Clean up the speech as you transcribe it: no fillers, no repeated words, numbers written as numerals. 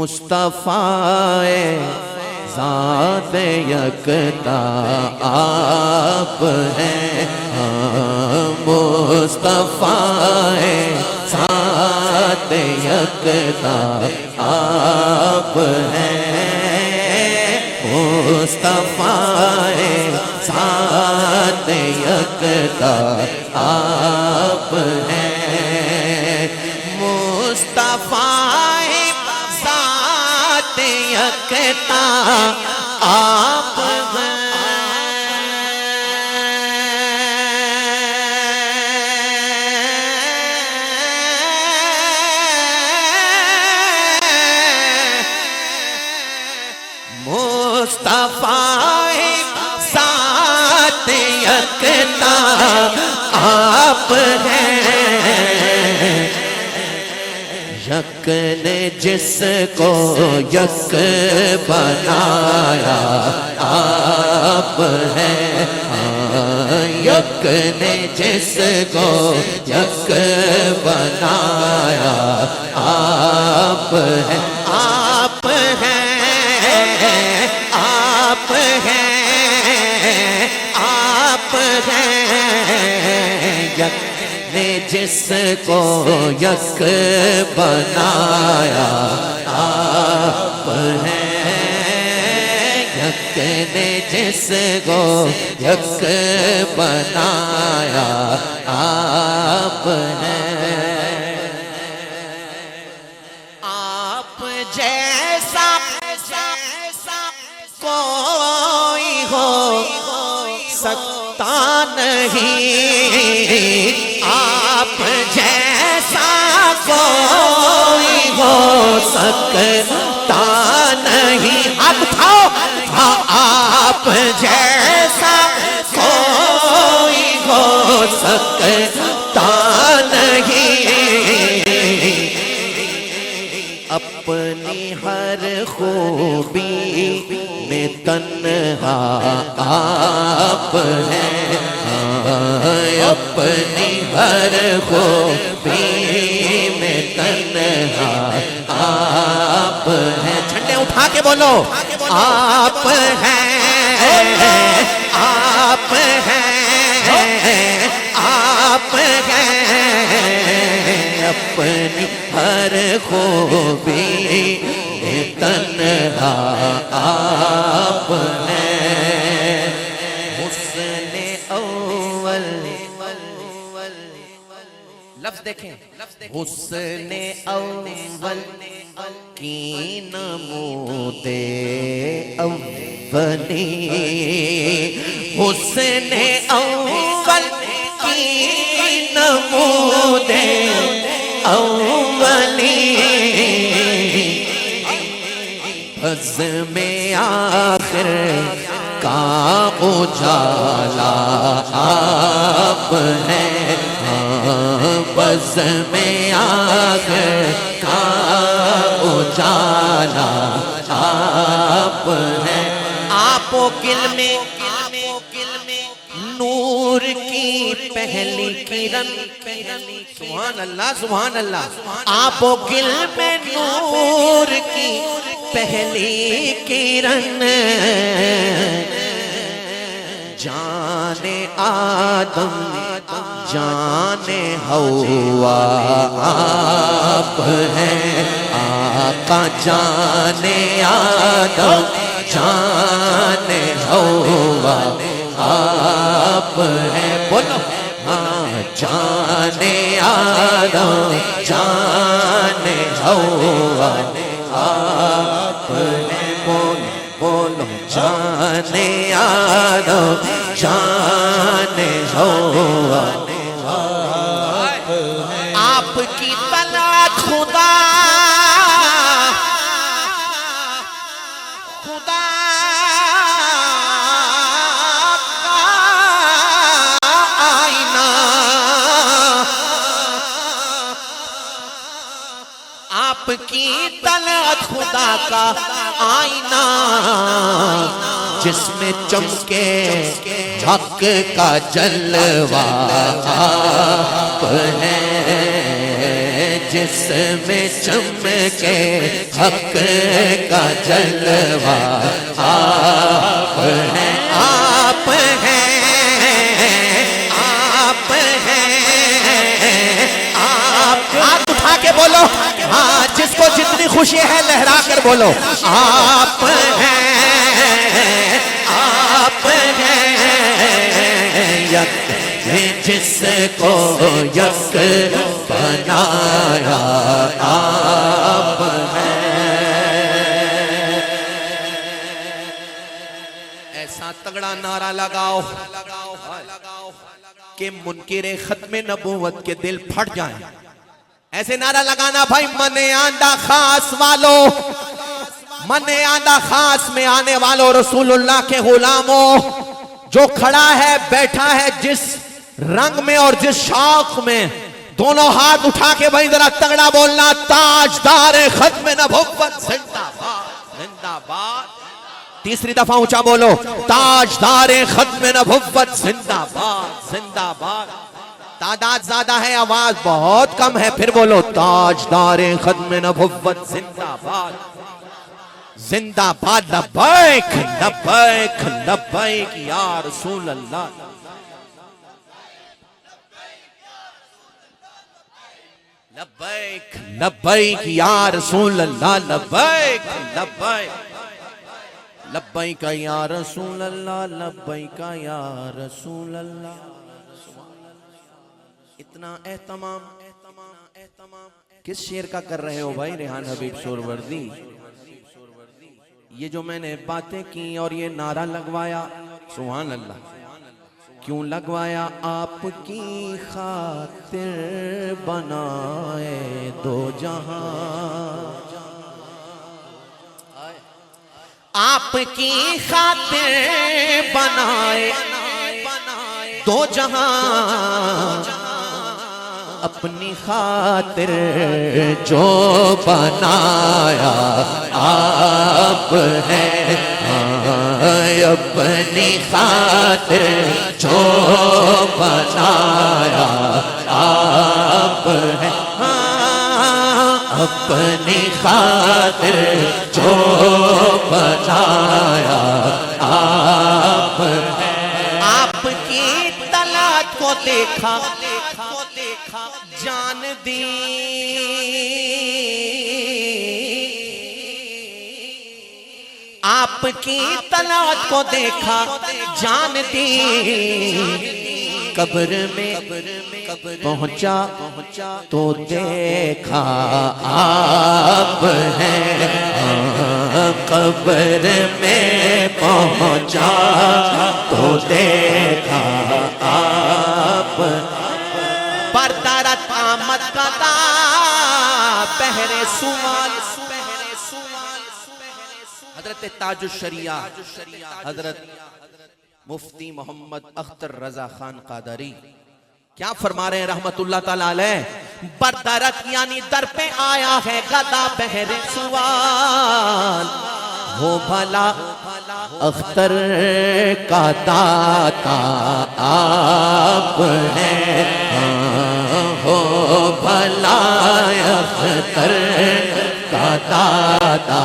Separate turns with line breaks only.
مصطفیٰ ذات یکتا آپ ہیں، مصطفیٰ ذات یکتا آپ ہیں، مصطفیٰ ذات یکتا آپ ہیں، مصطفیٰ ذات یکتا آپ ہیں، مصطفیٰ ذات یکتا آپ ہیں، یک نے جس کو یک بنایا آپ ہیں، یک نے جس کو یک بنایا آپ ہیں، آپ ہیں، آپ ہیں، آپ ہیں، یک نے جس کو یک بنایا آپ ہیں، یک نے جس کو یک بنایا آپ ہیں، آپ جیسا کوئی ہو سکتا نہیں، آپ جیسا کوئی ہو سکتا نہیں، آپ اٹھاؤ، آپ جیسا کوئی ہو سکتا نہیں، اپنی ہر خوبی میں تنہا آپ ہیں، اپنی ہر خوبی میں تنہا آپ ہیں، جھنڈے اٹھا کے بولو، آپ ہیں، آپ ہیں، آپ ہیں، اپنی ہر خوبی میں تنہا آپ ہیں، حسن اول، لفظ دیکھیں، حسن اول کی نمود اولی، حسن اول کی نمود اولی، بزم آخر کا اجالا آپ ہیں، بزم آخر کا اجالا آپ ہیں، آپ و گل میں نور کی پہلی کرن، سبحان اللہ سبحان اللہ، آپ و گل میں نور کی پہلی کرن، جان آدم جان حوا آپ ہیں، آقا جان آدم جان حوا آپ ہیں، بولو ہاں، جان آدم جان حوا آپ ہیں، بولو بولو، جان آدم جان حوا آپ ہیں، آپ کی طلعت خدا آپ کی طلعت خدا کا آئینہ، جس میں چمکے حق کا جلوہ آپ ہیں، جس میں چمکے حق کا جلوہ، آپ ہیں، آپ ہیں، آپ ہیں، آپ۔ ہاتھ اٹھا کے بولو، ہاں جس کو جتنی خوشی ہے لہرا کر بولو، آپ ہیں، آپ ہیں، یک جس کو یک بنایا آپ ہیں۔ ایسا تگڑا نعرہ لگاؤ کہ منکر ختم نبوت کے دل پھٹ جائیں۔ ایسے نعرہ لگانا بھائی، من آندہ خاص والو، من آندہ خاص میں آنے والوں، رسول اللہ کے غلاموں، جو کھڑا ہے بیٹھا ہے جس رنگ میں اور جس شوق میں، دونوں ہاتھ اٹھا کے بھائی ذرا تگڑا بولنا، تاجدار ختم نبوت زندہ باد، زندہ باد۔ تیسری دفعہ اونچا بولو، تاجدار ختم نبوت زندہ باد، زندہ باد۔ تعداد زیادہ ہے، آواز بہت کم ہے، پھر بولو، تاجدار ختم نبوت زندہ باد، زندہ باد۔ لبیک لبیک لبیک یا رسول اللہ، لبیک لبیک یا رسول اللہ، لبیک لبیک لبیک یا رسول اللہ، لبیک یا رسول اللہ۔ اتنا اہتمام کس شعر کا کر رہے ہو بھائی ریحان حبیب سہروردی؟ یہ جو میں نے باتیں کی اور یہ نعرہ لگوایا، سبحان اللہ، کیوں لگوایا؟ آپ کی خاطر بنائے دو جہاں، آپ کی خاطر بنائے دو جہاں، اپنی خاطر جو بنایا آپ ہیں، اپنی خاطر جو بنایا آپ ہیں، اپنی خاطر جو بنایا آپ ہیں۔ آپ کی طلعت کو دیکھا جان دی، آپ کی طلعت کو دیکھا جان دی، قبر میں پہنچا تو دیکھا آپ ہیں، قبر میں پہنچا تو دیکھا آپ، بردارت آمد قدا پہرے سوال۔ حضرت تاج الشریعہ حضرت مفتی محمد اختر رضا خان قادری کیا فرما رہے ہیں رحمت اللہ تعالی علیہ؟ بردارت یعنی در پہ آیا ہے گدا پہرے سوال، ہو بھلا اختر کا داتا آپ ہیں، ہو بھلا اختر کا داتا